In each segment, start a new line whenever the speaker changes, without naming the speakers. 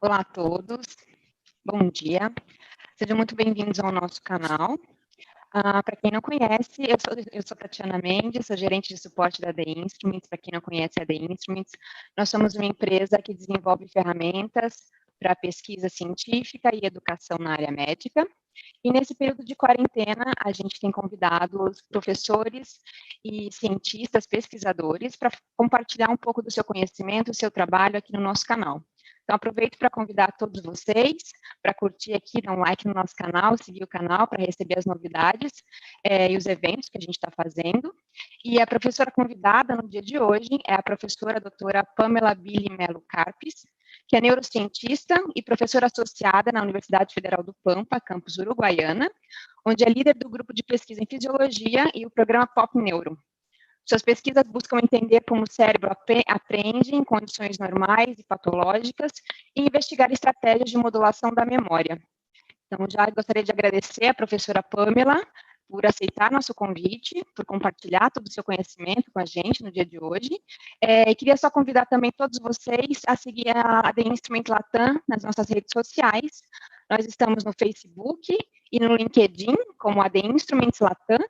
Olá a todos, bom dia, sejam muito bem-vindos ao nosso canal. Para quem não conhece, eu sou Tatiana Mendes, sou gerente de suporte da AD Instruments. Para quem não conhece a AD Instruments, nós somos uma empresa que desenvolve ferramentas para pesquisa científica e educação na área médica. E nesse período de quarentena, a gente tem convidado os professores e cientistas, pesquisadores, para compartilhar um pouco do seu conhecimento, do seu trabalho aqui no nosso canal. Então, aproveito para convidar todos vocês para curtir aqui, dar um like no nosso canal, seguir o canal para receber as novidades e os eventos que a gente está fazendo. E a professora convidada no dia de hoje é a professora doutora Pamela Billy Melo Carpes, que é neurocientista e professora associada na Universidade Federal do Pampa, campus Uruguaiana, onde é líder do grupo de pesquisa em fisiologia e o programa Pop Neuro. Suas pesquisas buscam entender como o cérebro aprende em condições normais e patológicas e investigar estratégias de modulação da memória. Então, já gostaria de agradecer à professora Pamela por aceitar nosso convite, por compartilhar todo o seu conhecimento com a gente no dia de hoje. E queria só convidar também todos vocês a seguir a The Instrument Latam nas nossas redes sociais. Nós estamos no Facebook e no LinkedIn como a The Instruments Latam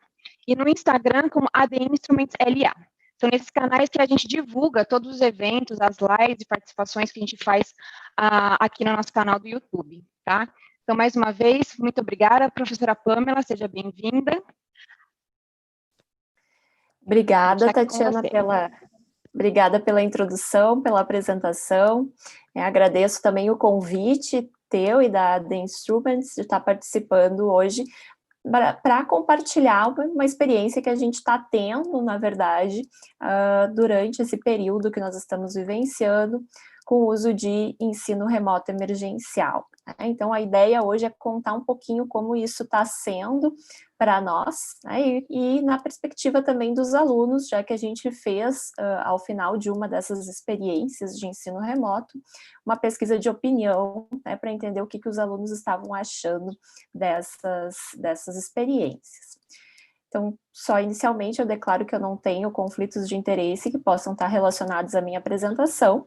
e no Instagram como a The Instruments LA. São nesses canais que a gente divulga todos os eventos, as lives e participações que a gente faz aqui no nosso canal do YouTube, tá? Então, mais uma vez, muito obrigada, professora Pamela, seja bem-vinda.
Obrigada, Tatiana, obrigada pela introdução, pela apresentação. Agradeço também o convite teu e da The Instruments de estar participando hoje para compartilhar uma experiência que a gente está tendo, na verdade, durante esse período que nós estamos vivenciando, com o uso de ensino remoto emergencial. Então, a ideia hoje é contar um pouquinho como isso está sendo para nós, né, e na perspectiva também dos alunos, já que a gente fez, ao final de uma dessas experiências de ensino remoto, uma pesquisa de opinião, né, para entender o que os alunos estavam achando dessas experiências. Então, só inicialmente eu declaro que eu não tenho conflitos de interesse que possam estar relacionados à minha apresentação.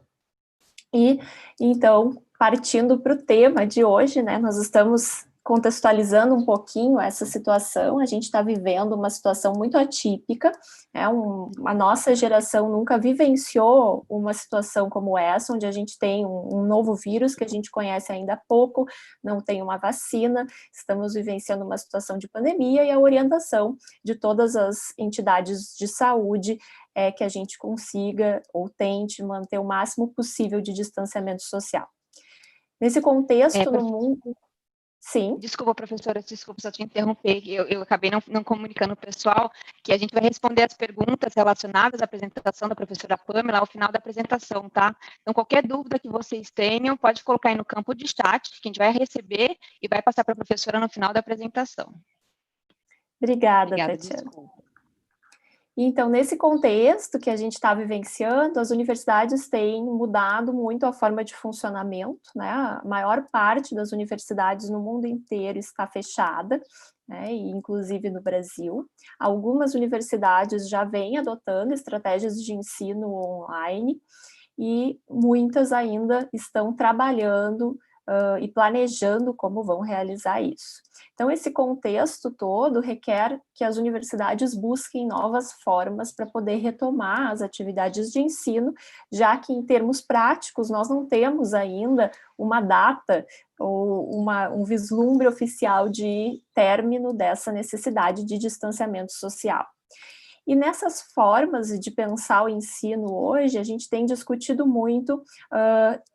E, então, partindo para o tema de hoje, né, nós estamos contextualizando um pouquinho essa situação. A gente está vivendo uma situação muito atípica, a nossa geração nunca vivenciou uma situação como essa, onde a gente tem um novo vírus que a gente conhece ainda há pouco, não tem uma vacina, estamos vivenciando uma situação de pandemia, e a orientação de todas as entidades de saúde é que a gente consiga ou tente manter o máximo possível de distanciamento social. Nesse contexto, no mundo... Sim.
Desculpa, professora, desculpa só te interromper, eu acabei não comunicando ao pessoal que a gente vai responder as perguntas relacionadas à apresentação da professora Pamela ao final da apresentação, tá? Então, qualquer dúvida que vocês tenham, pode colocar aí no campo de chat, que a gente vai receber e vai passar para a professora no final da apresentação.
Obrigada, Tatiana. Desculpa. Então, nesse contexto que a gente está vivenciando, as universidades têm mudado muito a forma de funcionamento, né? A maior parte das universidades no mundo inteiro está fechada, né? E inclusive no Brasil. Algumas universidades já vêm adotando estratégias de ensino online e muitas ainda estão trabalhando e planejando como vão realizar isso. Então, esse contexto todo requer que as universidades busquem novas formas para poder retomar as atividades de ensino, já que, em termos práticos, nós não temos ainda uma data ou um vislumbre oficial de término dessa necessidade de distanciamento social. E nessas formas de pensar o ensino hoje, a gente tem discutido muito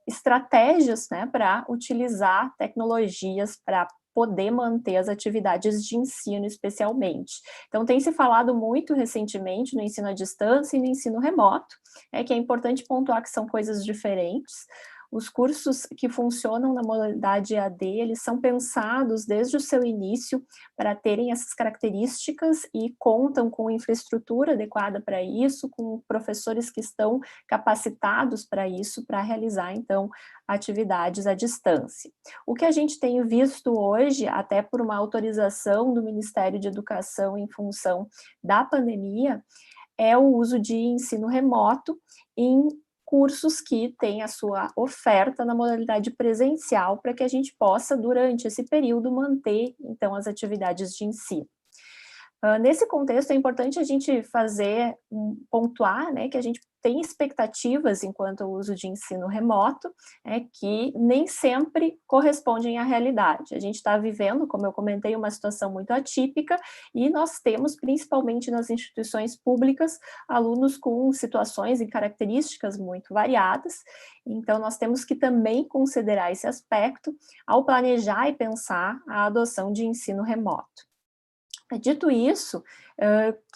estratégias, né, para utilizar tecnologias para poder manter as atividades de ensino, especialmente. Então, tem se falado muito recentemente no ensino à distância e no ensino remoto, que é importante pontuar que são coisas diferentes. Os cursos que funcionam na modalidade EAD, eles são pensados desde o seu início para terem essas características e contam com infraestrutura adequada para isso, com professores que estão capacitados para isso, para realizar, então, atividades à distância. O que a gente tem visto hoje, até por uma autorização do Ministério de Educação em função da pandemia, é o uso de ensino remoto em cursos que têm a sua oferta na modalidade presencial, para que a gente possa, durante esse período, manter, então, as atividades de ensino. Nesse contexto, é importante a gente pontuar, né, que a gente tem expectativas enquanto ao uso de ensino remoto, que nem sempre correspondem à realidade. A gente está vivendo, como eu comentei, uma situação muito atípica, e nós temos, principalmente nas instituições públicas, alunos com situações e características muito variadas. Então, nós temos que também considerar esse aspecto ao planejar e pensar a adoção de ensino remoto. Dito isso,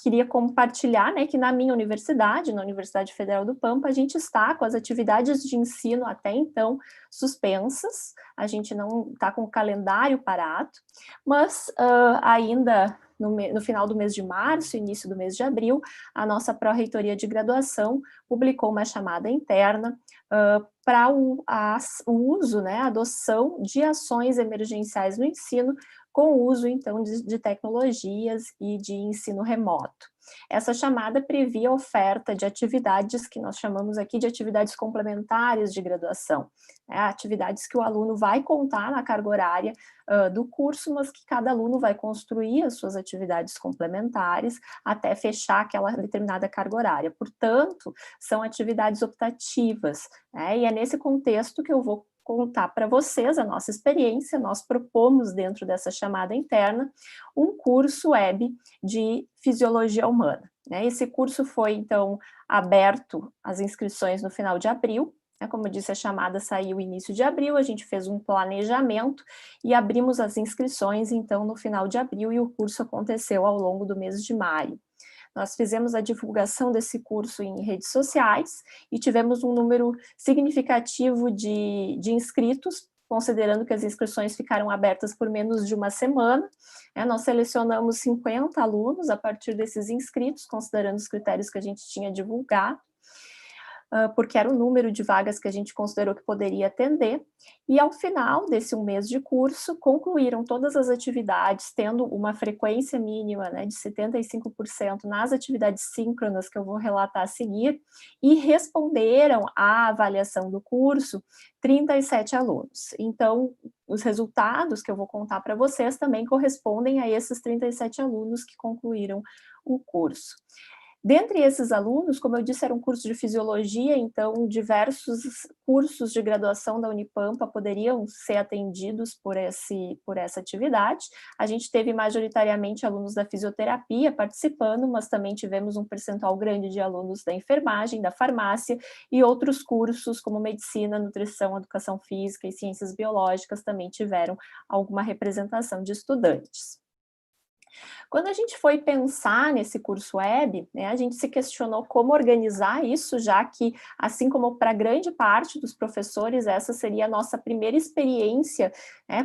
queria compartilhar, né, que na minha universidade, na Universidade Federal do Pampa, a gente está com as atividades de ensino até então suspensas, a gente não está com o calendário parado, mas ainda no final do mês de março, início do mês de abril, a nossa Pró-Reitoria de Graduação publicou uma chamada interna para o uso, né, a adoção de ações emergenciais no ensino, com o uso, então, de tecnologias e de ensino remoto. Essa chamada previa a oferta de atividades que nós chamamos aqui de atividades complementares de graduação, atividades que o aluno vai contar na carga horária do curso, mas que cada aluno vai construir as suas atividades complementares até fechar aquela determinada carga horária. Portanto, são atividades optativas, e é nesse contexto que eu vou contar para vocês a nossa experiência. Nós propomos, dentro dessa chamada interna, um curso web de Fisiologia Humana. Esse curso foi, então, aberto às inscrições no final de abril. Como eu disse, a chamada saiu no início de abril, a gente fez um planejamento e abrimos as inscrições, então, no final de abril, e o curso aconteceu ao longo do mês de maio. Nós fizemos a divulgação desse curso em redes sociais e tivemos um número significativo de inscritos, considerando que as inscrições ficaram abertas por menos de uma semana. Nós selecionamos 50 alunos a partir desses inscritos, considerando os critérios que a gente tinha divulgado, porque era o número de vagas que a gente considerou que poderia atender, e ao final desse um mês de curso, concluíram todas as atividades, tendo uma frequência mínima, de 75% nas atividades síncronas, que eu vou relatar a seguir, e responderam à avaliação do curso 37 alunos. Então, os resultados que eu vou contar para vocês também correspondem a esses 37 alunos que concluíram o curso. Dentre esses alunos, como eu disse, era um curso de fisiologia, então diversos cursos de graduação da Unipampa poderiam ser atendidos por essa atividade. A gente teve majoritariamente alunos da fisioterapia participando, mas também tivemos um percentual grande de alunos da enfermagem, da farmácia e outros cursos como medicina, nutrição, educação física e ciências biológicas também tiveram alguma representação de estudantes. Quando a gente foi pensar nesse curso web, a gente se questionou como organizar isso, já que, assim como para grande parte dos professores, essa seria a nossa primeira experiência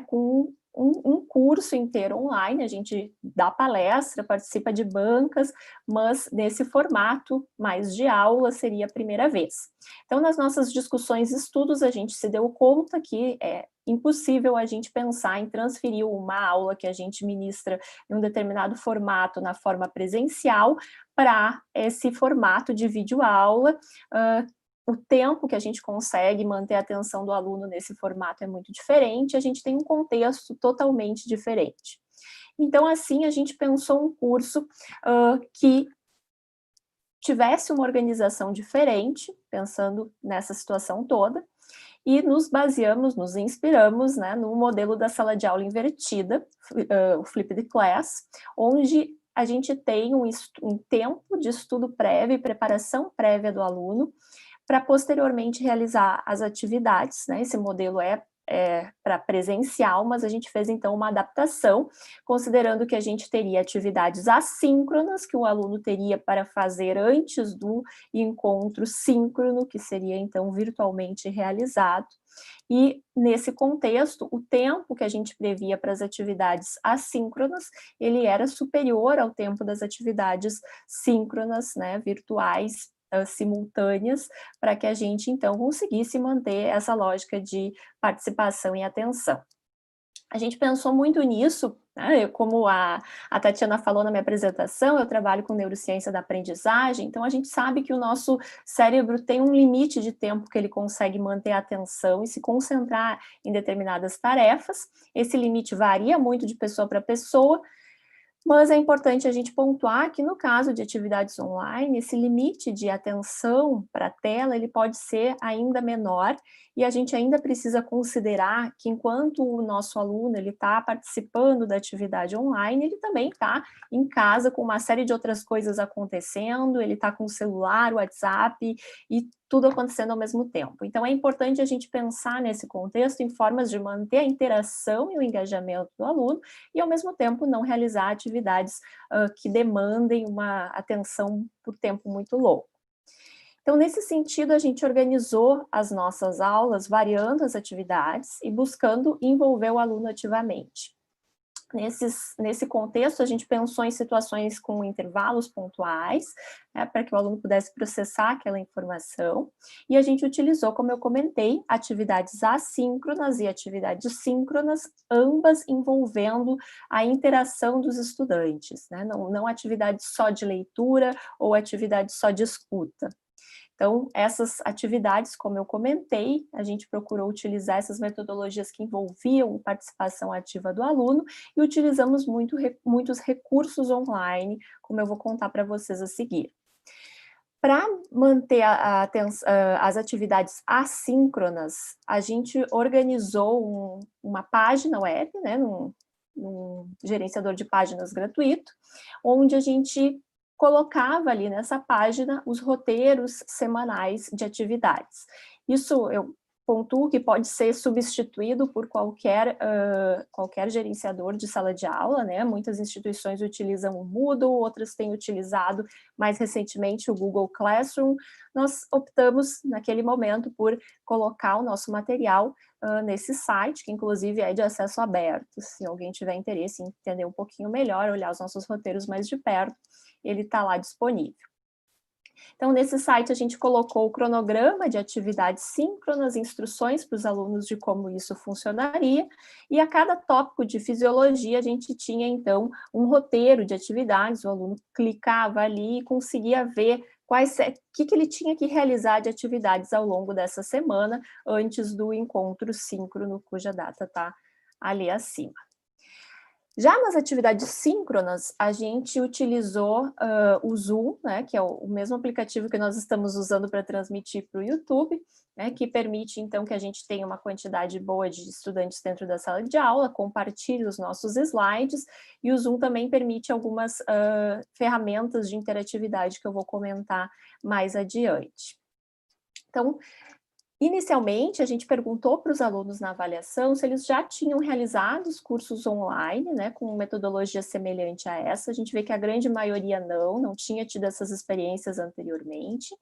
com um curso inteiro online. A gente dá palestra, participa de bancas, mas nesse formato mais de aula seria a primeira vez. Então, nas nossas discussões e estudos, a gente se deu conta que é impossível a gente pensar em transferir uma aula que a gente ministra em um determinado formato, na forma presencial, para esse formato de videoaula. O tempo que a gente consegue manter a atenção do aluno nesse formato é muito diferente, a gente tem um contexto totalmente diferente. Então, assim, a gente pensou um curso que tivesse uma organização diferente, pensando nessa situação toda, e nos inspiramos no modelo da sala de aula invertida, o Flipped Class, onde a gente tem um tempo de estudo prévio e preparação prévia do aluno, para posteriormente realizar as atividades. Esse modelo é para presencial, mas a gente fez então uma adaptação, considerando que a gente teria atividades assíncronas, que o aluno teria para fazer antes do encontro síncrono, que seria então virtualmente realizado. E nesse contexto, o tempo que a gente previa para as atividades assíncronas, ele era superior ao tempo das atividades síncronas, virtuais, simultâneas, para que a gente, então, conseguisse manter essa lógica de participação e atenção. A gente pensou muito nisso, né? Como a Tatiana falou na minha apresentação, eu trabalho com neurociência da aprendizagem, então a gente sabe que o nosso cérebro tem um limite de tempo que ele consegue manter a atenção e se concentrar em determinadas tarefas. Esse limite varia muito de pessoa para pessoa, mas é importante a gente pontuar que no caso de atividades online, esse limite de atenção para a tela, ele pode ser ainda menor, e a gente ainda precisa considerar que enquanto o nosso aluno ele está participando da atividade online, ele também está em casa com uma série de outras coisas acontecendo, ele está com o celular, o WhatsApp e tudo acontecendo ao mesmo tempo. Então é importante a gente pensar nesse contexto em formas de manter a interação e o engajamento do aluno e ao mesmo tempo não realizar atividades que demandem uma atenção por tempo muito longo. Então, nesse sentido, a gente organizou as nossas aulas, variando as atividades e buscando envolver o aluno ativamente. Nesse contexto, a gente pensou em situações com intervalos pontuais, né, para que o aluno pudesse processar aquela informação, e a gente utilizou, como eu comentei, atividades assíncronas e atividades síncronas, ambas envolvendo a interação dos estudantes, né, não atividades só de leitura ou atividades só de escuta. Então, essas atividades, como eu comentei, a gente procurou utilizar essas metodologias que envolviam participação ativa do aluno e utilizamos muitos recursos online, como eu vou contar para vocês a seguir. Para manter as atividades assíncronas, a gente organizou uma página web, né, num gerenciador de páginas gratuito, onde a gente colocava ali nessa página os roteiros semanais de atividades. Isso eu pontuo que pode ser substituído por qualquer gerenciador de sala de aula, né? Muitas instituições utilizam o Moodle, outras têm utilizado mais recentemente o Google Classroom. Nós optamos naquele momento por colocar o nosso material nesse site, que inclusive é de acesso aberto. Se alguém tiver interesse em entender um pouquinho melhor, olhar os nossos roteiros mais de perto, ele está lá disponível. Então, nesse site, a gente colocou o cronograma de atividades síncronas, instruções para os alunos de como isso funcionaria, e a cada tópico de fisiologia, a gente tinha, então, um roteiro de atividades, o aluno clicava ali e conseguia ver o que ele tinha que realizar de atividades ao longo dessa semana, antes do encontro síncrono, cuja data está ali acima. Já nas atividades síncronas, a gente utilizou o Zoom, né, que é o mesmo aplicativo que nós estamos usando para transmitir para o YouTube, né, que permite, então, que a gente tenha uma quantidade boa de estudantes dentro da sala de aula, compartilhe os nossos slides, e o Zoom também permite algumas ferramentas de interatividade que eu vou comentar mais adiante. Então, inicialmente, a gente perguntou para os alunos na avaliação se eles já tinham realizado os cursos online, né, com metodologia semelhante a essa. A gente vê que a grande maioria não tinha tido essas experiências anteriormente.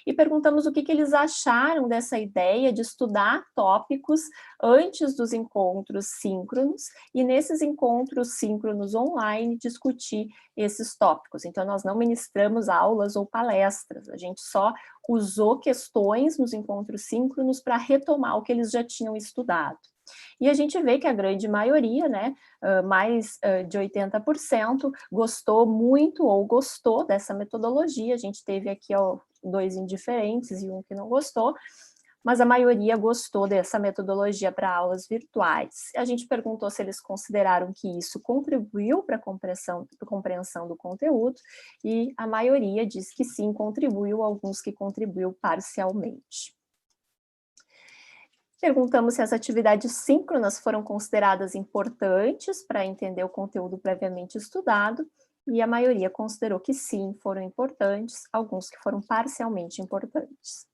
E perguntamos o que eles acharam dessa ideia de estudar tópicos antes dos encontros síncronos, e nesses encontros síncronos online, discutir esses tópicos. Então, nós não ministramos aulas ou palestras, a gente só usou questões nos encontros síncronos para retomar o que eles já tinham estudado. E a gente vê que a grande maioria, né, mais de 80%, gostou muito ou gostou dessa metodologia. A gente teve aqui 2 indiferentes e um que não gostou, mas a maioria gostou dessa metodologia para aulas virtuais. A gente perguntou se eles consideraram que isso contribuiu para a compreensão do conteúdo, e a maioria diz que sim, contribuiu, alguns que contribuiu parcialmente. Perguntamos se as atividades síncronas foram consideradas importantes para entender o conteúdo previamente estudado, e a maioria considerou que sim, foram importantes, alguns que foram parcialmente importantes.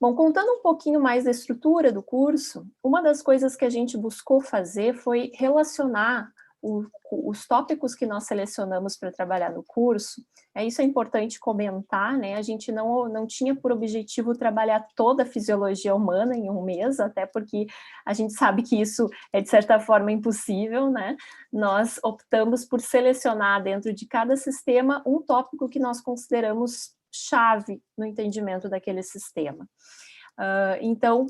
Bom, contando um pouquinho mais da estrutura do curso, uma das coisas que a gente buscou fazer foi relacionar os tópicos que nós selecionamos para trabalhar no curso. Isso é importante comentar, né? A gente não tinha por objetivo trabalhar toda a fisiologia humana em um mês, até porque a gente sabe que isso é, de certa forma, impossível, né? Nós optamos por selecionar dentro de cada sistema um tópico que nós consideramos chave no entendimento daquele sistema. Então,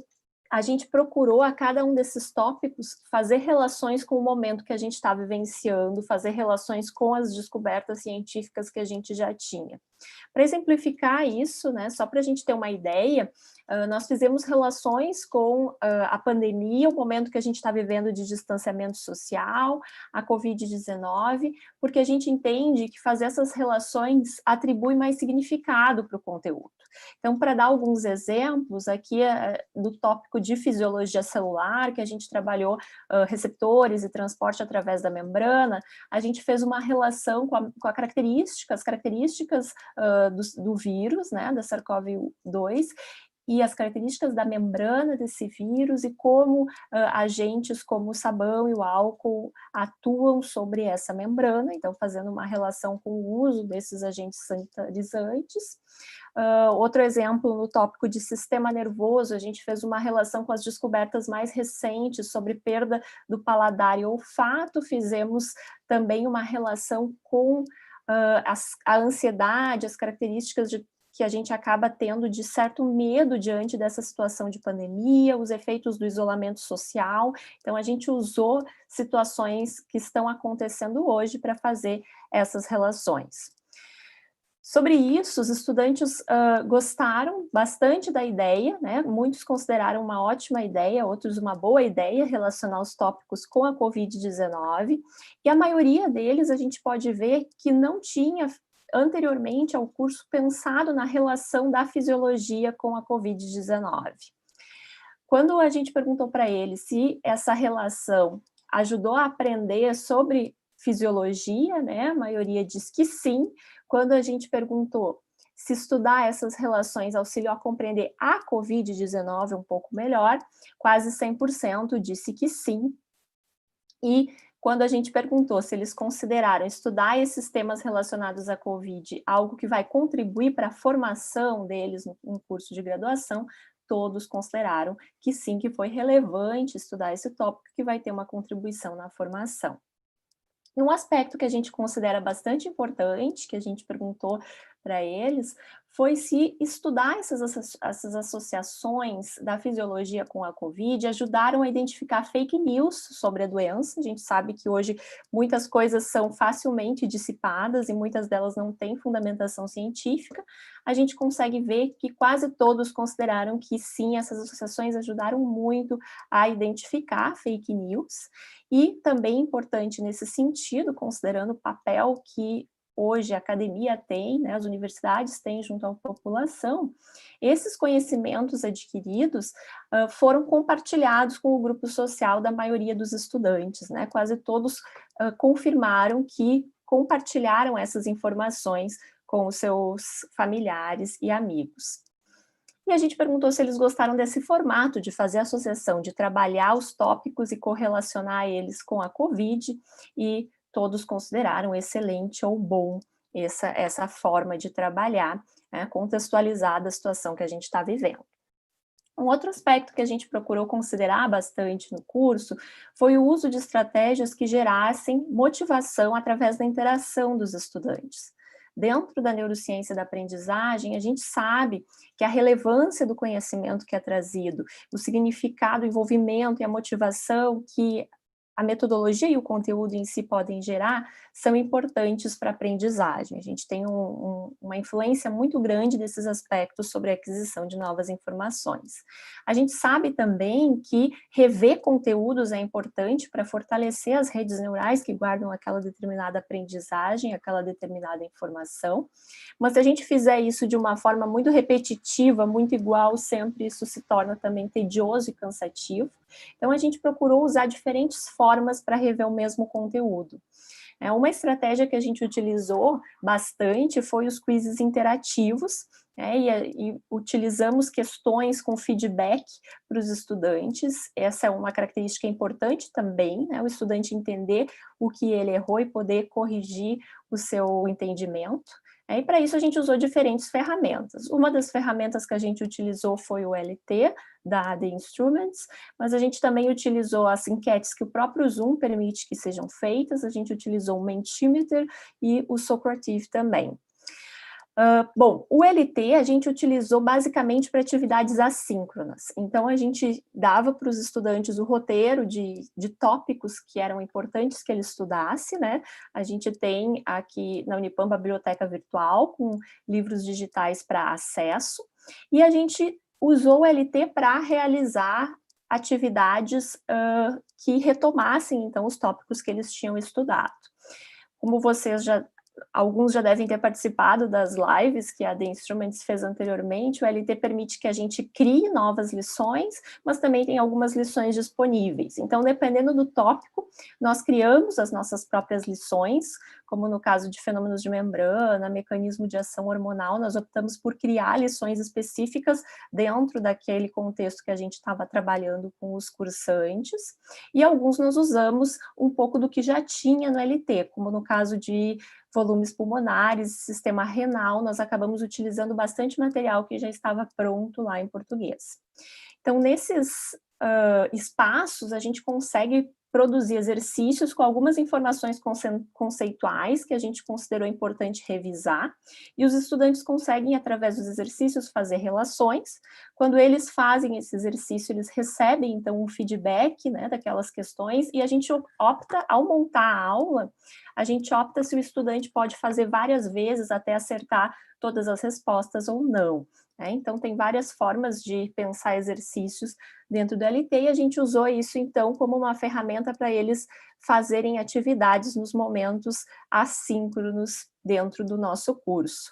a gente procurou a cada um desses tópicos fazer relações com o momento que a gente está vivenciando, fazer relações com as descobertas científicas que a gente já tinha. Para exemplificar isso, né, só para a gente ter uma ideia, nós fizemos relações com a pandemia, o momento que a gente está vivendo de distanciamento social, a Covid-19, porque a gente entende que fazer essas relações atribui mais significado para o conteúdo. Então, para dar alguns exemplos, aqui do tópico de fisiologia celular, que a gente trabalhou receptores e transporte através da membrana, a gente fez uma relação com as características do vírus, né, da SARS-CoV-2, e as características da membrana desse vírus e como agentes como o sabão e o álcool atuam sobre essa membrana, então fazendo uma relação com o uso desses agentes sanitarizantes. Outro exemplo, no tópico de sistema nervoso, a gente fez uma relação com as descobertas mais recentes sobre perda do paladar e olfato, fizemos também uma relação com a ansiedade, as características que a gente acaba tendo de certo medo diante dessa situação de pandemia, os efeitos do isolamento social. Então, a gente usou situações que estão acontecendo hoje para fazer essas relações. Sobre isso, os estudantes gostaram bastante da ideia, né? Muitos consideraram uma ótima ideia, outros uma boa ideia relacionar os tópicos com a Covid-19, e a maioria deles a gente pode ver que não tinha anteriormente ao curso pensado na relação da fisiologia com a Covid-19. Quando a gente perguntou para eles se essa relação ajudou a aprender sobre fisiologia, né, a maioria diz que sim. Quando a gente perguntou se estudar essas relações auxiliou a compreender a Covid-19 um pouco melhor, quase 100% disse que sim. E quando a gente perguntou se eles consideraram estudar esses temas relacionados à Covid algo que vai contribuir para a formação deles no curso de graduação, todos consideraram que sim, que foi relevante estudar esse tópico, que vai ter uma contribuição na formação. E um aspecto que a gente considera bastante importante, que a gente perguntou para eles, foi se estudar essas associações da fisiologia com a Covid ajudaram a identificar fake news sobre a doença. A gente sabe que hoje muitas coisas são facilmente dissipadas e muitas delas não têm fundamentação científica. A gente consegue ver que quase todos consideraram que sim, essas associações ajudaram muito a identificar fake news. E também importante nesse sentido, considerando o papel que hoje a academia tem, né, as universidades têm junto à população, esses conhecimentos adquiridos foram compartilhados com o grupo social da maioria dos estudantes, né, quase todos confirmaram que compartilharam essas informações com os seus familiares e amigos. E a gente perguntou se eles gostaram desse formato de fazer associação, de trabalhar os tópicos e correlacionar eles com a Covid, e todos consideraram excelente ou bom essa forma de trabalhar, né, contextualizada a situação que a gente está vivendo. Um outro aspecto que a gente procurou considerar bastante no curso foi o uso de estratégias que gerassem motivação através da interação dos estudantes. Dentro da neurociência da aprendizagem, a gente sabe que a relevância do conhecimento que é trazido, o significado, o envolvimento e a motivação que a metodologia e o conteúdo em si podem gerar são importantes para a aprendizagem. A gente tem uma influência muito grande desses aspectos sobre a aquisição de novas informações. A gente sabe também que rever conteúdos é importante para fortalecer as redes neurais que guardam aquela determinada aprendizagem, aquela determinada informação, mas se a gente fizer isso de uma forma muito repetitiva, muito igual sempre, isso se torna também tedioso e cansativo. Então, a gente procurou usar diferentes formas para rever o mesmo conteúdo. Uma estratégia que a gente utilizou bastante foi os quizzes interativos, e utilizamos questões com feedback para os estudantes. Essa é uma característica importante também, né, o estudante entender o que ele errou e poder corrigir o seu entendimento. E para isso a gente usou diferentes ferramentas. Uma das ferramentas que a gente utilizou foi o LT, da The Instruments, mas a gente também utilizou as enquetes que o próprio Zoom permite que sejam feitas, a gente utilizou o Mentimeter e o Socrative também. Bom, o LT a gente utilizou basicamente para atividades assíncronas. Então, a gente dava para os estudantes o roteiro de tópicos que eram importantes que ele estudasse, né? A gente tem aqui na Unipampa a biblioteca virtual, com livros digitais para acesso, e a gente usou o LT para realizar atividades que retomassem, então, os tópicos que eles tinham estudado. Como alguns já devem ter participado das lives que a The Instruments fez anteriormente, o LT permite que a gente crie novas lições, mas também tem algumas lições disponíveis. Então, dependendo do tópico, nós criamos as nossas próprias lições, como no caso de fenômenos de membrana, mecanismo de ação hormonal, nós optamos por criar lições específicas dentro daquele contexto que a gente estava trabalhando com os cursantes, e alguns nós usamos um pouco do que já tinha no LT, como no caso de volumes pulmonares, sistema renal, nós acabamos utilizando bastante material que já estava pronto lá em português. Então, nesses espaços, a gente consegue produzir exercícios com algumas informações conceituais que a gente considerou importante revisar, e os estudantes conseguem, através dos exercícios, fazer relações. Quando eles fazem esse exercício, eles recebem, então, um feedback, né, daquelas questões, e a gente opta, ao montar a aula, a gente opta se o estudante pode fazer várias vezes até acertar todas as respostas ou não. Então, tem várias formas de pensar exercícios dentro do LT, e a gente usou isso, então, como uma ferramenta para eles fazerem atividades nos momentos assíncronos dentro do nosso curso.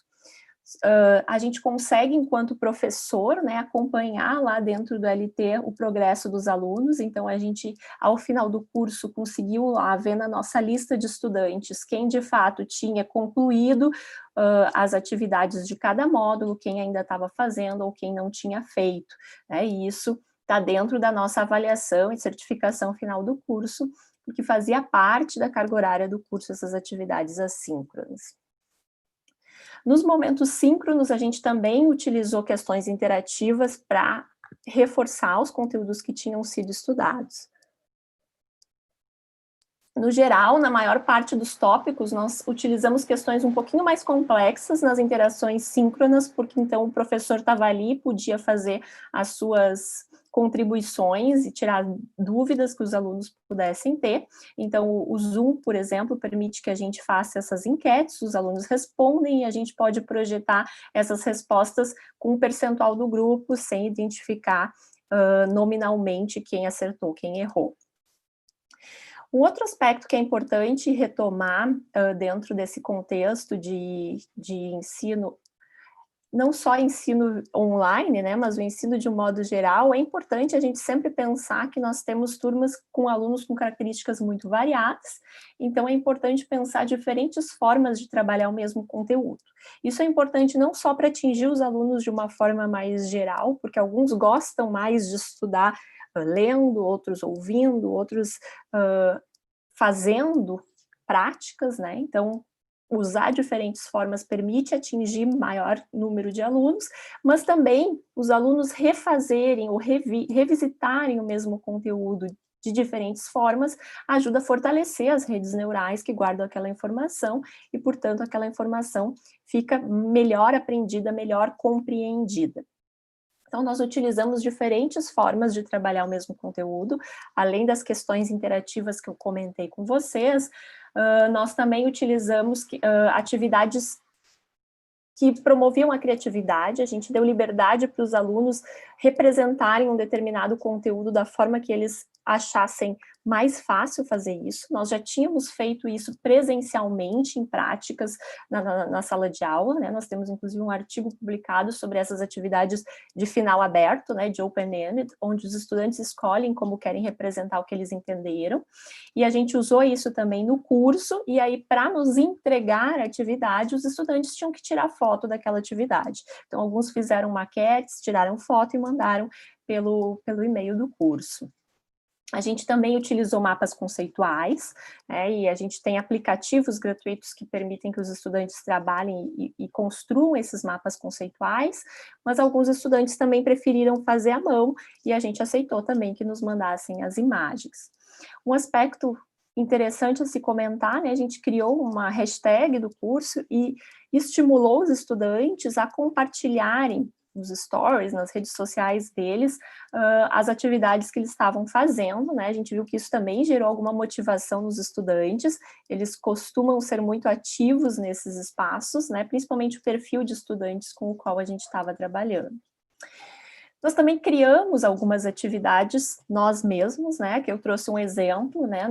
A gente consegue, enquanto professor, né, acompanhar lá dentro do LT o progresso dos alunos. Então, a gente, ao final do curso, conseguiu lá ver na nossa lista de estudantes quem de fato tinha concluído as atividades de cada módulo, quem ainda estava fazendo ou quem não tinha feito, né? E isso está dentro da nossa avaliação e certificação final do curso, porque fazia parte da carga horária do curso essas atividades assíncronas. Nos momentos síncronos, a gente também utilizou questões interativas para reforçar os conteúdos que tinham sido estudados. No geral, na maior parte dos tópicos, nós utilizamos questões um pouquinho mais complexas nas interações síncronas, porque então o professor estava ali, podia fazer as suas contribuições e tirar dúvidas que os alunos pudessem ter. Então, o Zoom, por exemplo, permite que a gente faça essas enquetes, os alunos respondem e a gente pode projetar essas respostas com um percentual do grupo, sem identificar nominalmente quem acertou, quem errou. Um outro aspecto que é importante retomar dentro desse contexto de ensino, não só ensino online, né, mas o ensino de um modo geral, é importante a gente sempre pensar que nós temos turmas com alunos com características muito variadas, então é importante pensar diferentes formas de trabalhar o mesmo conteúdo. Isso é importante não só para atingir os alunos de uma forma mais geral, porque alguns gostam mais de estudar lendo, outros ouvindo, outros fazendo práticas, né? Então, usar diferentes formas permite atingir maior número de alunos, mas também os alunos refazerem ou revisitarem o mesmo conteúdo de diferentes formas ajuda a fortalecer as redes neurais que guardam aquela informação e, portanto, aquela informação fica melhor aprendida, melhor compreendida. Então, nós utilizamos diferentes formas de trabalhar o mesmo conteúdo, além das questões interativas que eu comentei com vocês, nós também utilizamos atividades que promoviam a criatividade, a gente deu liberdade para os alunos representarem um determinado conteúdo da forma que eles achassem mais fácil fazer isso. Nós já tínhamos feito isso presencialmente em práticas na sala de aula, né? Nós temos inclusive um artigo publicado sobre essas atividades de final aberto, né, de open-ended, onde os estudantes escolhem como querem representar o que eles entenderam, e a gente usou isso também no curso, e aí para nos entregar a atividade, os estudantes tinham que tirar foto daquela atividade. Então alguns fizeram maquetes, tiraram foto e mandaram pelo e-mail do curso. A gente também utilizou mapas conceituais, né, e a gente tem aplicativos gratuitos que permitem que os estudantes trabalhem e construam esses mapas conceituais, mas alguns estudantes também preferiram fazer à mão, e a gente aceitou também que nos mandassem as imagens. Um aspecto interessante a se comentar, né, a gente criou uma hashtag do curso, e estimulou os estudantes a compartilharem nos stories, nas redes sociais deles, as atividades que eles estavam fazendo, né? A gente viu que isso também gerou alguma motivação nos estudantes, eles costumam ser muito ativos nesses espaços, né? Principalmente o perfil de estudantes com o qual a gente estava trabalhando. Nós também criamos algumas atividades nós mesmos, né? Que eu trouxe um exemplo, né?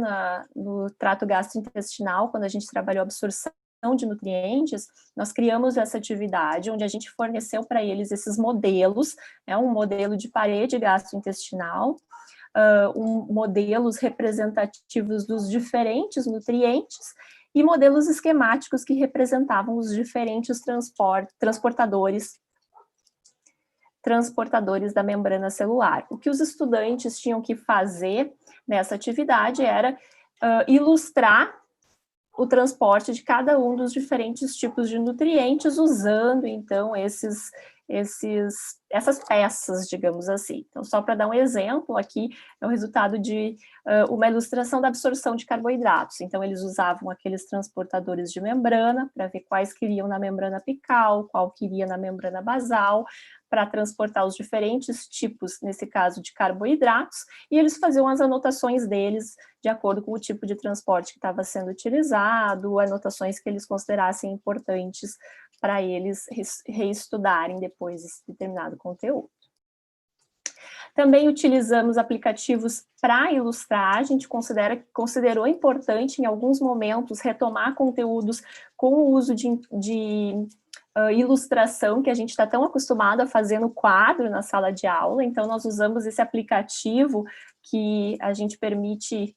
No trato gastrointestinal, quando a gente trabalhou a absorção de nutrientes, nós criamos essa atividade onde a gente forneceu para eles esses modelos, né, um modelo de parede gastrointestinal, modelos representativos dos diferentes nutrientes e modelos esquemáticos que representavam os diferentes transportadores da membrana celular. O que os estudantes tinham que fazer nessa atividade era ilustrar o transporte de cada um dos diferentes tipos de nutrientes, usando, então, essas peças, digamos assim. Então, só para dar um exemplo, aqui é o resultado de uma ilustração da absorção de carboidratos. Então, eles usavam aqueles transportadores de membrana, para ver quais queriam na membrana apical, qual queria na membrana basal, para transportar os diferentes tipos, nesse caso, de carboidratos, e eles faziam as anotações deles de acordo com o tipo de transporte que estava sendo utilizado, anotações que eles considerassem importantes para eles reestudarem depois esse determinado conteúdo. Também utilizamos aplicativos para ilustrar, a gente considerou importante em alguns momentos retomar conteúdos com o uso de ilustração, que a gente está tão acostumado a fazer no quadro, na sala de aula, então nós usamos esse aplicativo que a gente permite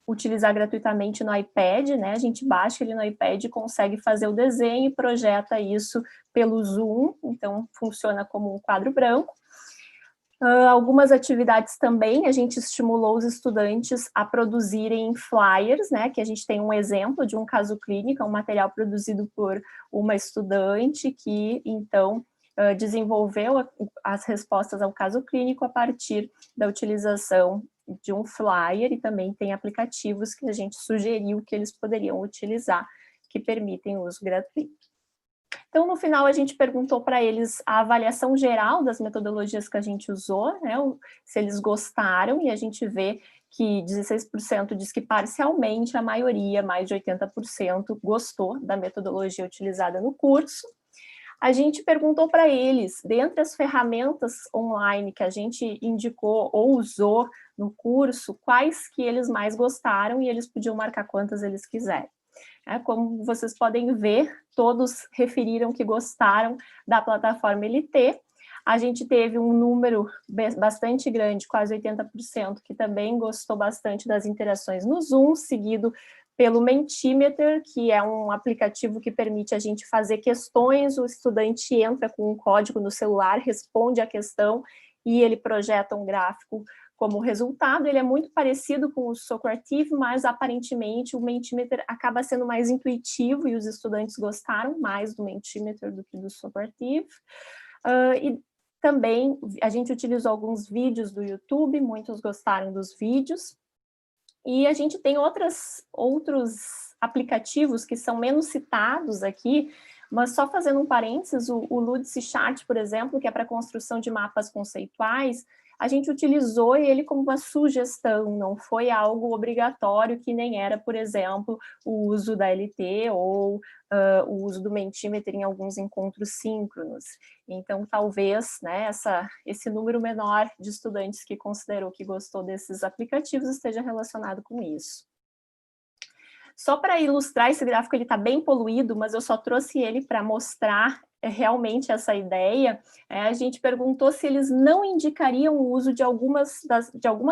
utilizar gratuitamente no iPad, né? A gente baixa ele no iPad e consegue fazer o desenho e projeta isso pelo Zoom, então funciona como um quadro branco. Algumas atividades também, a gente estimulou os estudantes a produzirem flyers, né, que a gente tem um exemplo de um caso clínico, um material produzido por uma estudante que, então, desenvolveu as respostas ao caso clínico a partir da utilização de um flyer, e também tem aplicativos que a gente sugeriu que eles poderiam utilizar, que permitem o uso gratuito. Então, no final, a gente perguntou para eles a avaliação geral das metodologias que a gente usou, né, se eles gostaram, e a gente vê que 16% diz que parcialmente, a maioria, mais de 80%, gostou da metodologia utilizada no curso. A gente perguntou para eles, dentre as ferramentas online que a gente indicou ou usou no curso, quais que eles mais gostaram, e eles podiam marcar quantas eles quiserem. Como vocês podem ver, todos referiram que gostaram da plataforma LT. A gente teve um número bastante grande, quase 80%, que também gostou bastante das interações no Zoom, seguido pelo Mentimeter, que é um aplicativo que permite a gente fazer questões, o estudante entra com um código no celular, responde a questão e ele projeta um gráfico como resultado. Ele é muito parecido com o Socrative, mas aparentemente o Mentimeter acaba sendo mais intuitivo e os estudantes gostaram mais do Mentimeter do que do Socrative. E também a gente utilizou alguns vídeos do YouTube, muitos gostaram dos vídeos. E a gente tem outros aplicativos que são menos citados aqui, mas só fazendo um parênteses, o Ludici Chart, por exemplo, que é para construção de mapas conceituais, a gente utilizou ele como uma sugestão, não foi algo obrigatório, que nem era, por exemplo, o uso da LT ou o uso do Mentimeter em alguns encontros síncronos. Então, talvez, né, esse número menor de estudantes que considerou que gostou desses aplicativos esteja relacionado com isso. Só para ilustrar esse gráfico, ele está bem poluído, mas eu só trouxe ele para mostrar realmente essa ideia. A gente perguntou se eles não indicariam o uso de alguma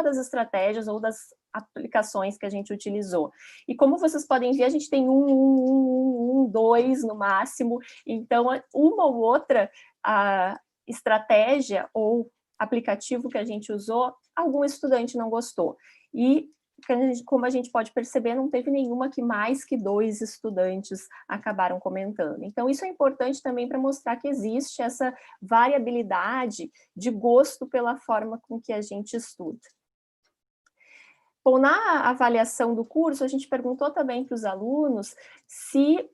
das estratégias ou das aplicações que a gente utilizou. E como vocês podem ver, a gente tem 2 no máximo, então uma ou outra estratégia ou aplicativo que a gente usou, algum estudante não gostou. E como a gente pode perceber, não teve nenhuma que mais que 2 estudantes acabaram comentando. Então, isso é importante também para mostrar que existe essa variabilidade de gosto pela forma com que a gente estuda. Bom, na avaliação do curso, a gente perguntou também para os alunos se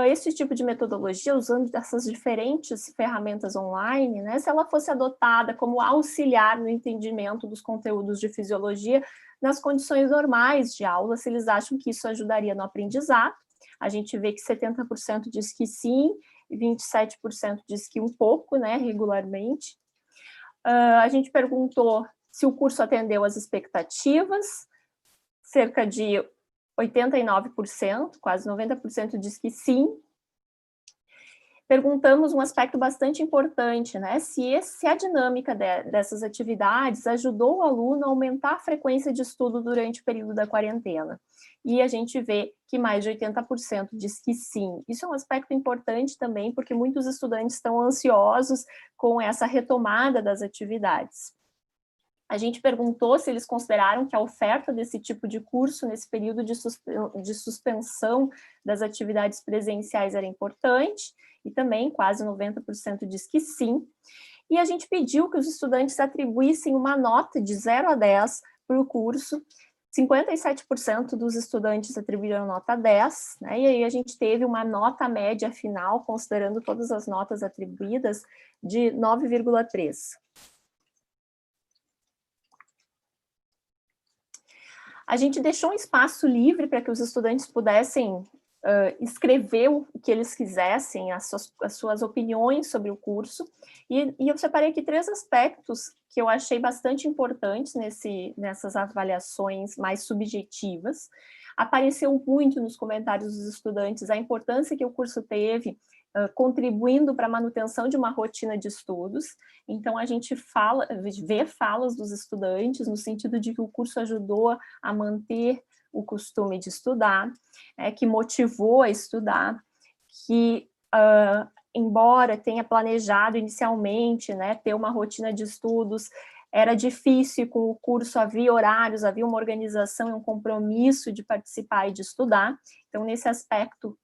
esse tipo de metodologia, usando essas diferentes ferramentas online, né, se ela fosse adotada como auxiliar no entendimento dos conteúdos de fisiologia nas condições normais de aula, se eles acham que isso ajudaria no aprendizado. A gente vê que 70% diz que sim, e 27% diz que um pouco, né, regularmente. A gente perguntou se o curso atendeu às expectativas, cerca de 89%, quase 90% diz que sim. Perguntamos um aspecto bastante importante, né? Se a dinâmica dessas atividades ajudou o aluno a aumentar a frequência de estudo durante o período da quarentena. E a gente vê que mais de 80% diz que sim. Isso é um aspecto importante também, porque muitos estudantes estão ansiosos com essa retomada das atividades. A gente perguntou se eles consideraram que a oferta desse tipo de curso nesse período de suspensão das atividades presenciais era importante, e também quase 90% diz que sim. E a gente pediu que os estudantes atribuíssem uma nota de 0 a 10 para o curso. 57% dos estudantes atribuíram nota 10, né? E aí a gente teve uma nota média final, considerando todas as notas atribuídas, de 9,3. A gente deixou um espaço livre para que os estudantes pudessem escrever o que eles quisessem, as suas opiniões sobre o curso, e eu separei aqui 3 aspectos que eu achei bastante importantes nessas avaliações mais subjetivas. Apareceu muito nos comentários dos estudantes a importância que o curso teve contribuindo para a manutenção de uma rotina de estudos. Então, a gente vê falas dos estudantes no sentido de que o curso ajudou a manter o costume de estudar, que motivou a estudar, que, embora tenha planejado inicialmente, né, ter uma rotina de estudos, era difícil, com o curso havia horários, havia uma organização e um compromisso de participar e de estudar. Então, nesse aspecto,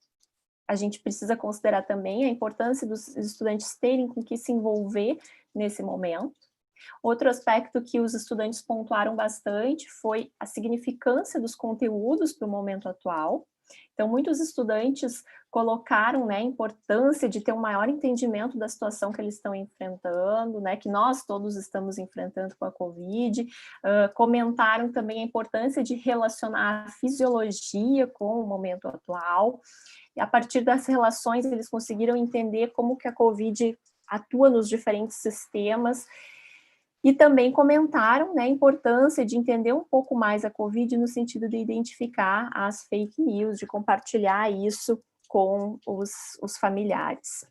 a gente precisa considerar também a importância dos estudantes terem com que se envolver nesse momento. Outro aspecto que os estudantes pontuaram bastante foi a significância dos conteúdos para o momento atual. Então, muitos estudantes colocaram, né, a importância de ter um maior entendimento da situação que eles estão enfrentando, né, que nós todos estamos enfrentando com a Covid. Comentaram também a importância de relacionar a fisiologia com o momento atual. E a partir das relações, eles conseguiram entender como que a Covid atua nos diferentes sistemas. E também comentaram, né, a importância de entender um pouco mais a Covid no sentido de identificar as fake news, de compartilhar isso com os familiares.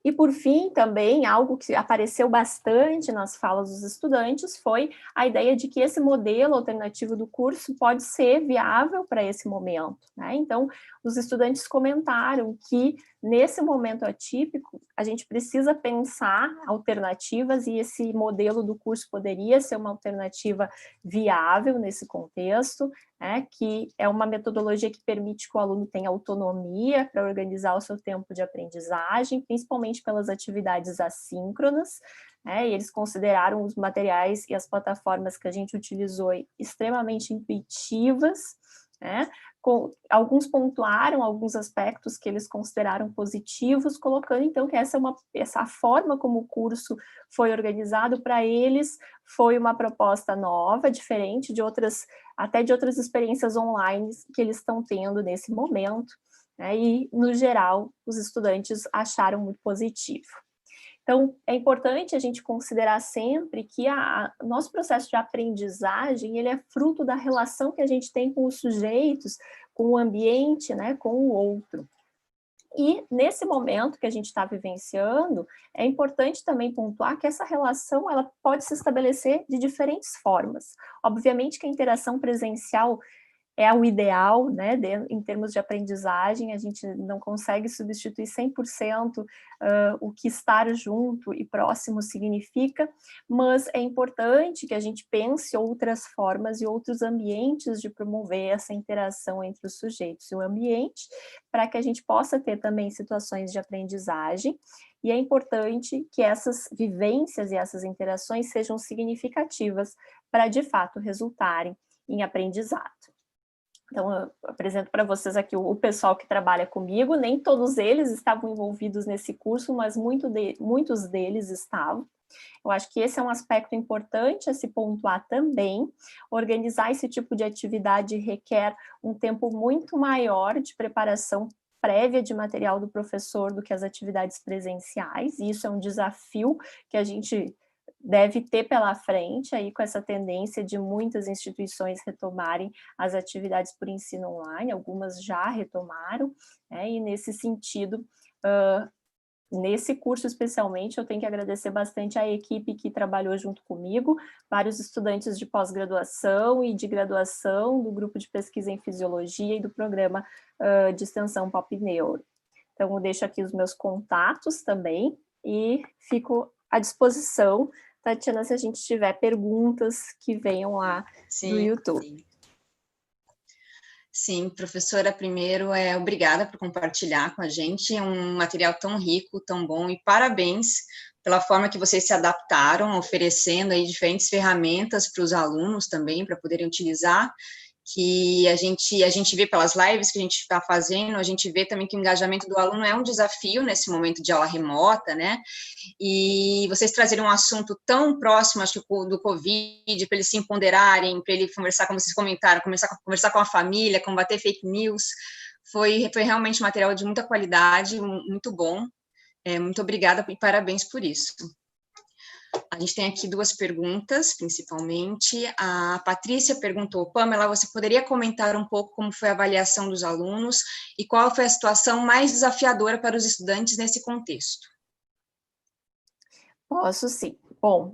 E, por fim, também, algo que apareceu bastante nas falas dos estudantes foi a ideia de que esse modelo alternativo do curso pode ser viável para esse momento, né? Então, os estudantes comentaram que, nesse momento atípico, a gente precisa pensar alternativas e esse modelo do curso poderia ser uma alternativa viável nesse contexto, né, que é uma metodologia que permite que o aluno tenha autonomia para organizar o seu tempo de aprendizagem, principalmente pelas atividades assíncronas, né, e eles consideraram os materiais e as plataformas que a gente utilizou extremamente intuitivas, né. Alguns pontuaram alguns aspectos que eles consideraram positivos, colocando então que essa forma como o curso foi organizado para eles foi uma proposta nova, diferente de outras experiências online que eles estão tendo nesse momento, né, e no geral os estudantes acharam muito positivo. Então, é importante a gente considerar sempre que o nosso processo de aprendizagem, ele é fruto da relação que a gente tem com os sujeitos, com o ambiente, né, com o outro. E, nesse momento que a gente está vivenciando, é importante também pontuar que essa relação ela pode se estabelecer de diferentes formas. Obviamente que a interação presencial é o ideal, né, em termos de aprendizagem, a gente não consegue substituir 100% o que estar junto e próximo significa, mas é importante que a gente pense outras formas e outros ambientes de promover essa interação entre os sujeitos e o ambiente, para que a gente possa ter também situações de aprendizagem, e é importante que essas vivências e essas interações sejam significativas para, de fato, resultarem em aprendizado. Então, eu apresento para vocês aqui o pessoal que trabalha comigo, nem todos eles estavam envolvidos nesse curso, mas muitos deles estavam. Eu acho que esse é um aspecto importante a se pontuar também. Organizar esse tipo de atividade requer um tempo muito maior de preparação prévia de material do professor do que as atividades presenciais, e isso é um desafio que a gente deve ter pela frente, aí com essa tendência de muitas instituições retomarem as atividades por ensino online, algumas já retomaram, né, e nesse sentido, nesse curso especialmente, eu tenho que agradecer bastante à equipe que trabalhou junto comigo, vários estudantes de pós-graduação e de graduação, do grupo de pesquisa em fisiologia e do programa de extensão Pop Neuro. Então, eu deixo aqui os meus contatos também e fico à disposição, Tatiana, se a gente tiver perguntas que venham lá do YouTube.
Sim. Sim, professora, primeiro, obrigada por compartilhar com a gente, é um material tão rico, tão bom, e parabéns pela forma que vocês se adaptaram, oferecendo aí diferentes ferramentas para os alunos também, para poderem utilizar, que a gente vê pelas lives que a gente está fazendo, a gente vê também que o engajamento do aluno é um desafio nesse momento de aula remota, né, e vocês trazerem um assunto tão próximo, acho que do Covid, para eles se empoderarem, para ele conversar, como vocês comentaram, conversar com a família, combater fake news, foi realmente um material de muita qualidade, muito bom, muito obrigada e parabéns por isso. A gente tem aqui duas perguntas, principalmente. A Patrícia perguntou, Pamela, você poderia comentar um pouco como foi a avaliação dos alunos e qual foi a situação mais desafiadora para os estudantes nesse contexto?
Posso sim. Bom,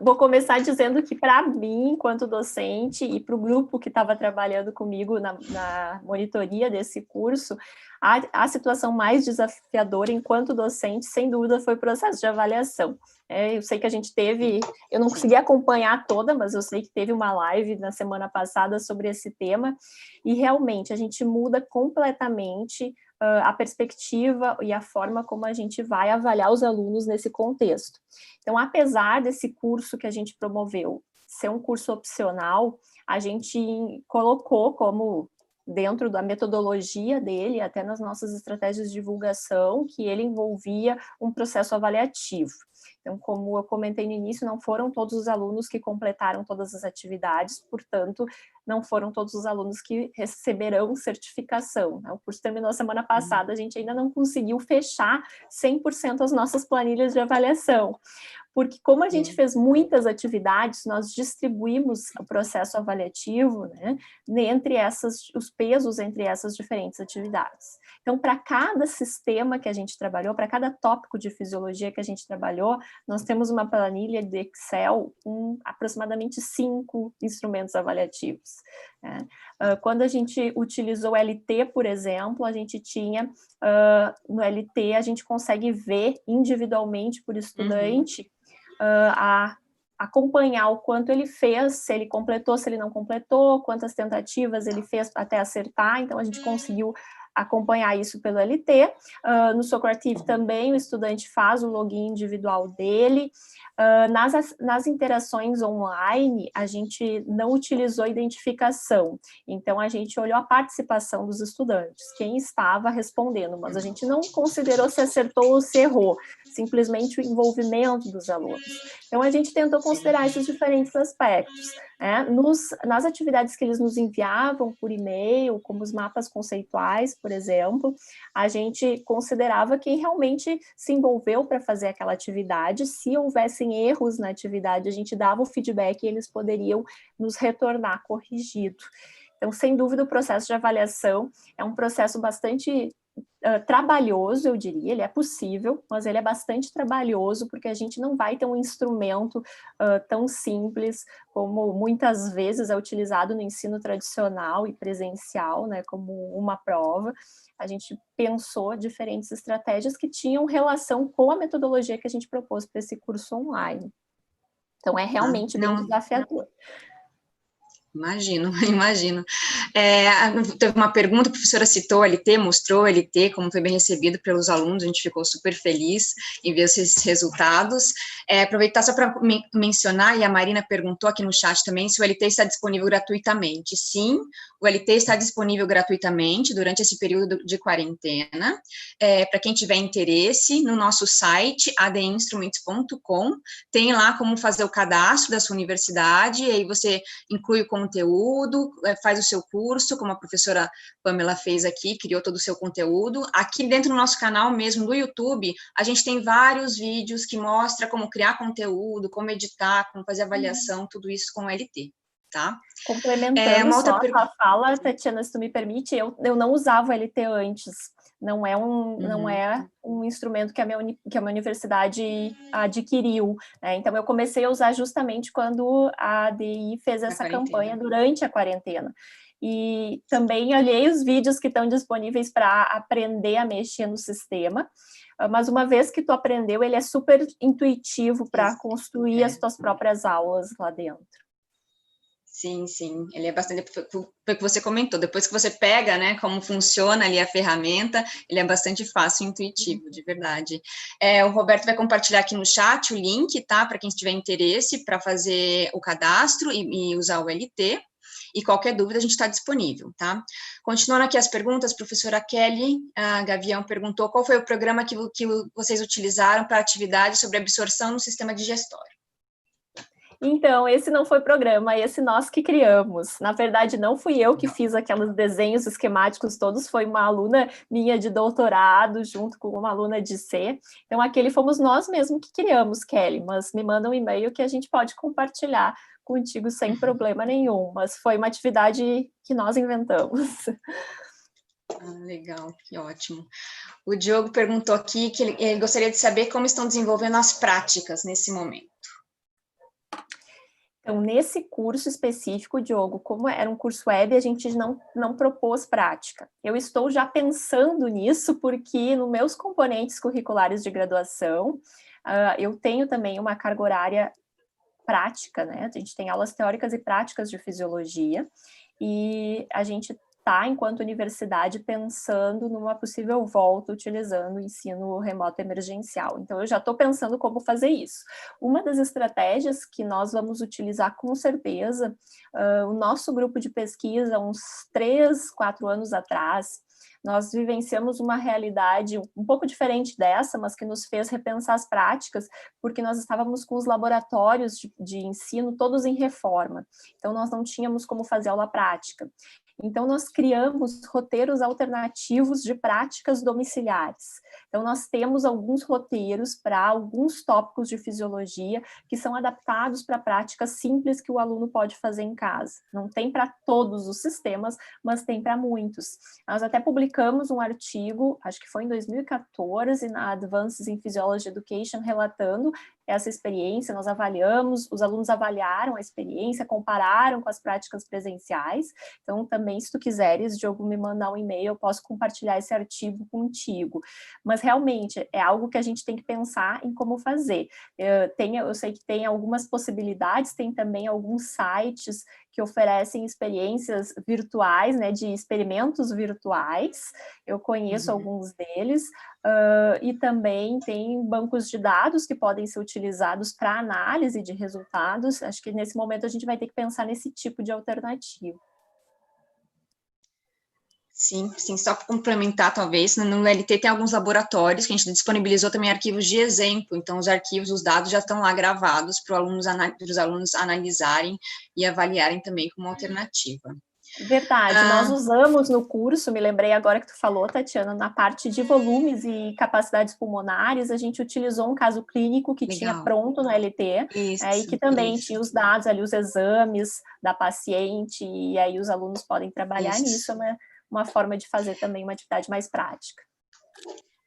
vou começar dizendo que para mim, enquanto docente, e para o grupo que estava trabalhando comigo na monitoria desse curso, a situação mais desafiadora enquanto docente, sem dúvida, foi o processo de avaliação. Eu sei que a gente teve, eu não consegui acompanhar toda, mas eu sei que teve uma live na semana passada sobre esse tema, e realmente a gente muda completamente a perspectiva e a forma como a gente vai avaliar os alunos nesse contexto. Então, apesar desse curso que a gente promoveu ser um curso opcional, a gente colocou como dentro da metodologia dele, até nas nossas estratégias de divulgação, que ele envolvia um processo avaliativo. Então, como eu comentei no início, não foram todos os alunos que completaram todas as atividades, portanto, não foram todos os alunos que receberão certificação. O curso terminou semana passada, a gente ainda não conseguiu fechar 100% as nossas planilhas de avaliação, porque como a gente fez muitas atividades, nós distribuímos o processo avaliativo, né, entre os pesos entre essas diferentes atividades. Então, para cada sistema que a gente trabalhou, para cada tópico de fisiologia que a gente trabalhou, nós temos uma planilha de Excel com aproximadamente 5 instrumentos avaliativos. Né? Quando a gente utilizou o LT, por exemplo, a gente tinha, no LT, a gente consegue ver individualmente por estudante, acompanhar o quanto ele fez, se ele completou, se ele não completou, quantas tentativas ele fez até acertar, então a gente conseguiu acompanhar isso pelo LT. No Socrative também o estudante faz o login individual dele. Nas interações online, a gente não utilizou identificação, então a gente olhou a participação dos estudantes, quem estava respondendo, mas a gente não considerou se acertou ou se errou, simplesmente o envolvimento dos alunos. Então a gente tentou considerar esses diferentes aspectos. Nas atividades que eles nos enviavam por e-mail, como os mapas conceituais, por exemplo, a gente considerava quem realmente se envolveu para fazer aquela atividade. Se houvessem erros na atividade, a gente dava o feedback e eles poderiam nos retornar corrigido. Então, sem dúvida, o processo de avaliação é um processo bastante trabalhoso, eu diria, ele é possível, mas ele é bastante trabalhoso, porque a gente não vai ter um instrumento tão simples como muitas vezes é utilizado no ensino tradicional e presencial, né, como uma prova. A gente pensou diferentes estratégias que tinham relação com a metodologia que a gente propôs para esse curso online. Então, é realmente bem desafiador.
Imagino. Teve uma pergunta, a professora citou o LT, mostrou o LT, como foi bem recebido pelos alunos, a gente ficou super feliz em ver esses resultados. Aproveitar só para mencionar, e a Marina perguntou aqui no chat também, se o LT está disponível gratuitamente. Sim, o LT está disponível gratuitamente durante esse período de quarentena. Para quem tiver interesse, no nosso site, adinstruments.com, tem lá como fazer o cadastro da sua universidade, e aí você inclui o conteúdo, faz o seu curso, como a professora Pamela fez aqui, criou todo o seu conteúdo. Aqui dentro do nosso canal mesmo, do YouTube, a gente tem vários vídeos que mostram como criar conteúdo, como editar, como fazer avaliação, tudo isso com o LT, tá?
Complementando só a tua fala, Tatiana, se tu me permite, eu não usava o LT antes, não é um instrumento que a minha universidade adquiriu, né? Então eu comecei a usar justamente quando a ADI fez essa campanha durante a quarentena. E também olhei os vídeos que estão disponíveis para aprender a mexer no sistema, mas uma vez que tu aprendeu, ele é super intuitivo para construir as tuas próprias aulas lá dentro.
Sim, ele é bastante, foi o que você comentou, depois que você pega, né, como funciona ali a ferramenta, ele é bastante fácil e intuitivo, de verdade. O Roberto vai compartilhar aqui no chat o link, tá, para quem tiver interesse para fazer o cadastro e usar o LT, e qualquer dúvida a gente está disponível, tá? Continuando aqui as perguntas, professora Kelly Gavião perguntou qual foi o programa que vocês utilizaram para atividade sobre absorção no sistema digestório.
Então, esse não foi programa, esse nós que criamos. Na verdade, não fui eu que fiz aqueles desenhos esquemáticos todos, foi uma aluna minha de doutorado, junto com uma aluna de C. Então, aquele fomos nós mesmos que criamos, Kelly, mas me manda um e-mail que a gente pode compartilhar contigo sem problema nenhum, mas foi uma atividade que nós inventamos.
Legal, que ótimo. O Diogo perguntou aqui que ele gostaria de saber como estão desenvolvendo as práticas nesse momento.
Então, nesse curso específico, Diogo, como era um curso web, a gente não propôs prática. Eu estou já pensando nisso, porque nos meus componentes curriculares de graduação, eu tenho também uma carga horária prática, né? A gente tem aulas teóricas e práticas de fisiologia, e a gente está, enquanto universidade, pensando numa possível volta utilizando o ensino remoto emergencial. Então, eu já estou pensando como fazer isso. Uma das estratégias que nós vamos utilizar, com certeza, o nosso grupo de pesquisa, uns 3, 4 anos atrás, nós vivenciamos uma realidade um pouco diferente dessa, mas que nos fez repensar as práticas, porque nós estávamos com os laboratórios de ensino todos em reforma. Então, nós não tínhamos como fazer aula prática. Então, nós criamos roteiros alternativos de práticas domiciliares. Então, nós temos alguns roteiros para alguns tópicos de fisiologia que são adaptados para práticas simples que o aluno pode fazer em casa. Não tem para todos os sistemas, mas tem para muitos. Nós até publicamos um artigo, acho que foi em 2014, na Advances in Physiology Education, relatando essa experiência. Nós avaliamos, os alunos avaliaram a experiência, compararam com as práticas presenciais. Então, também, se tu quiseres, Diogo, me mandar um e-mail, eu posso compartilhar esse artigo contigo. Mas, realmente, é algo que a gente tem que pensar em como fazer. Eu sei que tem algumas possibilidades, tem também alguns sites que oferecem experiências virtuais, né, de experimentos virtuais. Eu conheço alguns deles, e também tem bancos de dados que podem ser utilizados para análise de resultados. Acho que nesse momento a gente vai ter que pensar nesse tipo de alternativa.
Sim, só para complementar, talvez, no LT tem alguns laboratórios que a gente disponibilizou também arquivos de exemplo, então os arquivos, os dados já estão lá gravados para os alunos analisarem e avaliarem também como alternativa.
Verdade, nós usamos no curso, me lembrei agora que tu falou, Tatiana, na parte de volumes e capacidades pulmonares, a gente utilizou um caso clínico que tinha pronto no LT, e que também tinha os dados ali, os exames da paciente, e aí os alunos podem trabalhar nisso, é uma forma de fazer também uma atividade mais prática.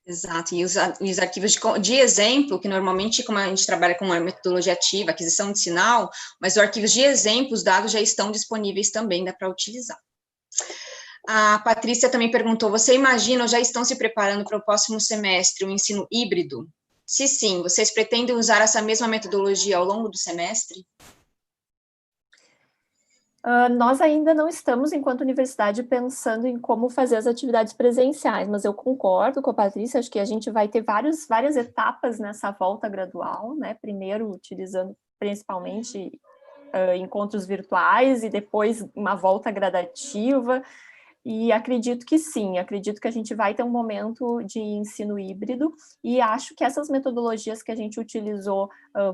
Exato, e os arquivos de exemplo, que normalmente, como a gente trabalha com uma metodologia ativa, aquisição de sinal, mas os arquivos de exemplo, os dados já estão disponíveis também, dá para utilizar. A Patrícia também perguntou, você imagina ou já estão se preparando para o próximo semestre um ensino híbrido? Se sim, vocês pretendem usar essa mesma metodologia ao longo do semestre?
Nós ainda não estamos, enquanto universidade, pensando em como fazer as atividades presenciais, mas eu concordo com a Patrícia, acho que a gente vai ter várias etapas nessa volta gradual, né? Primeiro, utilizando principalmente encontros virtuais e depois uma volta gradativa. E acredito que sim, acredito que a gente vai ter um momento de ensino híbrido e acho que essas metodologias que a gente utilizou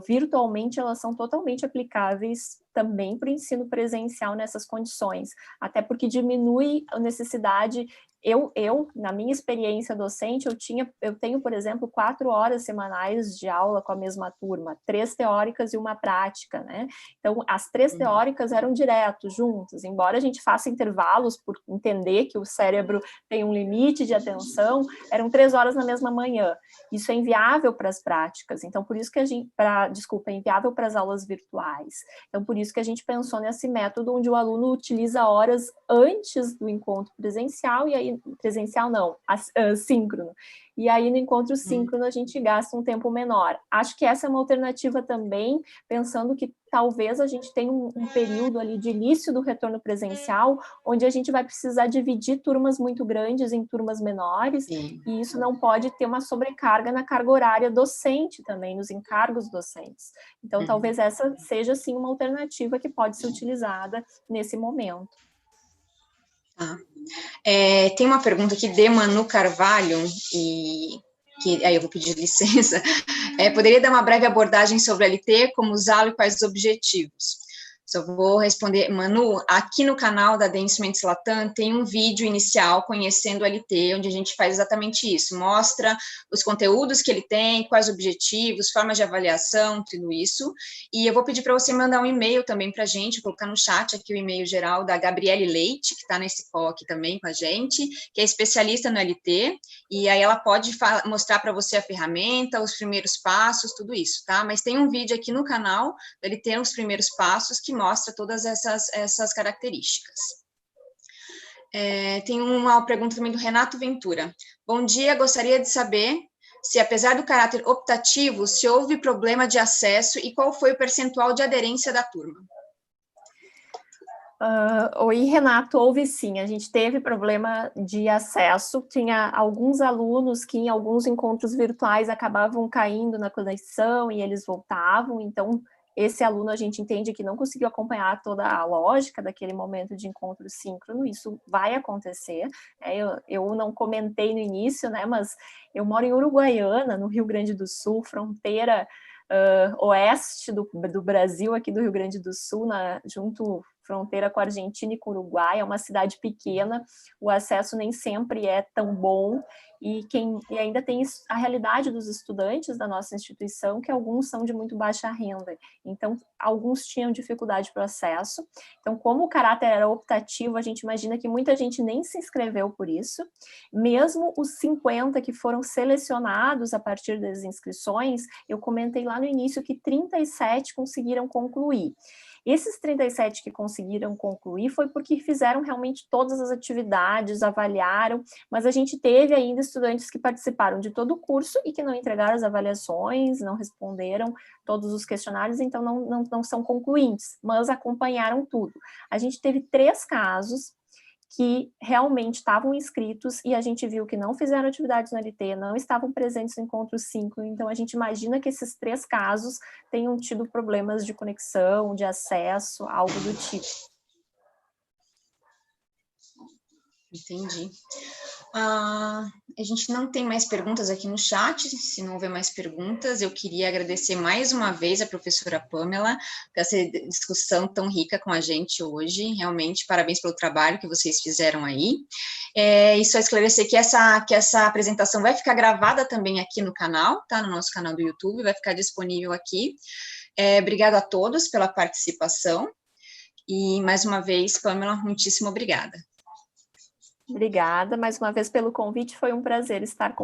virtualmente, elas são totalmente aplicáveis também para o ensino presencial nessas condições, até porque diminui a necessidade. Na minha experiência docente, eu tenho, por exemplo, 4 horas semanais de aula com a mesma turma, 3 teóricas e uma prática, né? Então, as 3 teóricas eram direto, juntas, embora a gente faça intervalos por entender que o cérebro tem um limite de atenção, eram 3 horas na mesma manhã. Isso é inviável para as práticas, então por isso que é inviável para as aulas virtuais. Então, por isso que a gente pensou nesse método onde o aluno utiliza horas antes do encontro presencial, e aí, síncrono. E aí, no encontro síncrono, a gente gasta um tempo menor. Acho que essa é uma alternativa também, pensando que talvez a gente tenha um período ali de início do retorno presencial, onde a gente vai precisar dividir turmas muito grandes em turmas menores, e isso não pode ter uma sobrecarga na carga horária docente também, nos encargos docentes. Então, talvez essa seja, sim, uma alternativa que pode ser utilizada nesse momento.
Tem uma pergunta aqui de Manu Carvalho, e que aí eu vou pedir licença. Poderia dar uma breve abordagem sobre o LT, como usá-lo e quais os objetivos? Só vou responder, Manu, aqui no canal da The Instruments Latam tem um vídeo inicial conhecendo o LT, onde a gente faz exatamente isso, mostra os conteúdos que ele tem, quais objetivos, formas de avaliação, tudo isso, e eu vou pedir para você mandar um e-mail também para a gente, colocar no chat aqui o e-mail geral da Gabriele Leite, que está nesse call aqui também com a gente, que é especialista no LT, e aí ela pode mostrar para você a ferramenta, os primeiros passos, tudo isso, tá? Mas tem um vídeo aqui no canal, ele tem os primeiros passos, que mostra todas essas características. Tem uma pergunta também do Renato Ventura. Bom dia, gostaria de saber se, apesar do caráter optativo, se houve problema de acesso e qual foi o percentual de aderência da turma.
Oi, Renato, houve sim, a gente teve problema de acesso, tinha alguns alunos que em alguns encontros virtuais acabavam caindo na conexão e eles voltavam, então esse aluno a gente entende que não conseguiu acompanhar toda a lógica daquele momento de encontro síncrono, isso vai acontecer, né? Eu não comentei no início, né, mas eu moro em Uruguaiana, no Rio Grande do Sul, fronteira oeste do Brasil, aqui do Rio Grande do Sul, junto fronteira com a Argentina e com o Uruguai, é uma cidade pequena, o acesso nem sempre é tão bom, e ainda tem a realidade dos estudantes da nossa instituição, que alguns são de muito baixa renda, então alguns tinham dificuldade para o acesso, então como o caráter era optativo, a gente imagina que muita gente nem se inscreveu por isso, mesmo os 50 que foram selecionados a partir das inscrições, eu comentei lá no início que 37 conseguiram concluir. Esses 37 que conseguiram concluir foi porque fizeram realmente todas as atividades, avaliaram, mas a gente teve ainda estudantes que participaram de todo o curso e que não entregaram as avaliações, não responderam todos os questionários, então não são concluintes, mas acompanharam tudo. A gente teve 3 casos que realmente estavam inscritos e a gente viu que não fizeram atividades no LT, não estavam presentes no encontro 5, então a gente imagina que esses 3 casos tenham tido problemas de conexão, de acesso, algo do tipo.
Entendi. A gente não tem mais perguntas aqui no chat, se não houver mais perguntas, eu queria agradecer mais uma vez a professora Pamela por essa discussão tão rica com a gente hoje, realmente parabéns pelo trabalho que vocês fizeram aí, e só esclarecer que essa apresentação vai ficar gravada também aqui no canal, tá, no nosso canal do YouTube, vai ficar disponível aqui. Obrigado a todos pela participação, e mais uma vez, Pamela, muitíssimo obrigada.
Obrigada mais uma vez pelo convite, foi um prazer estar com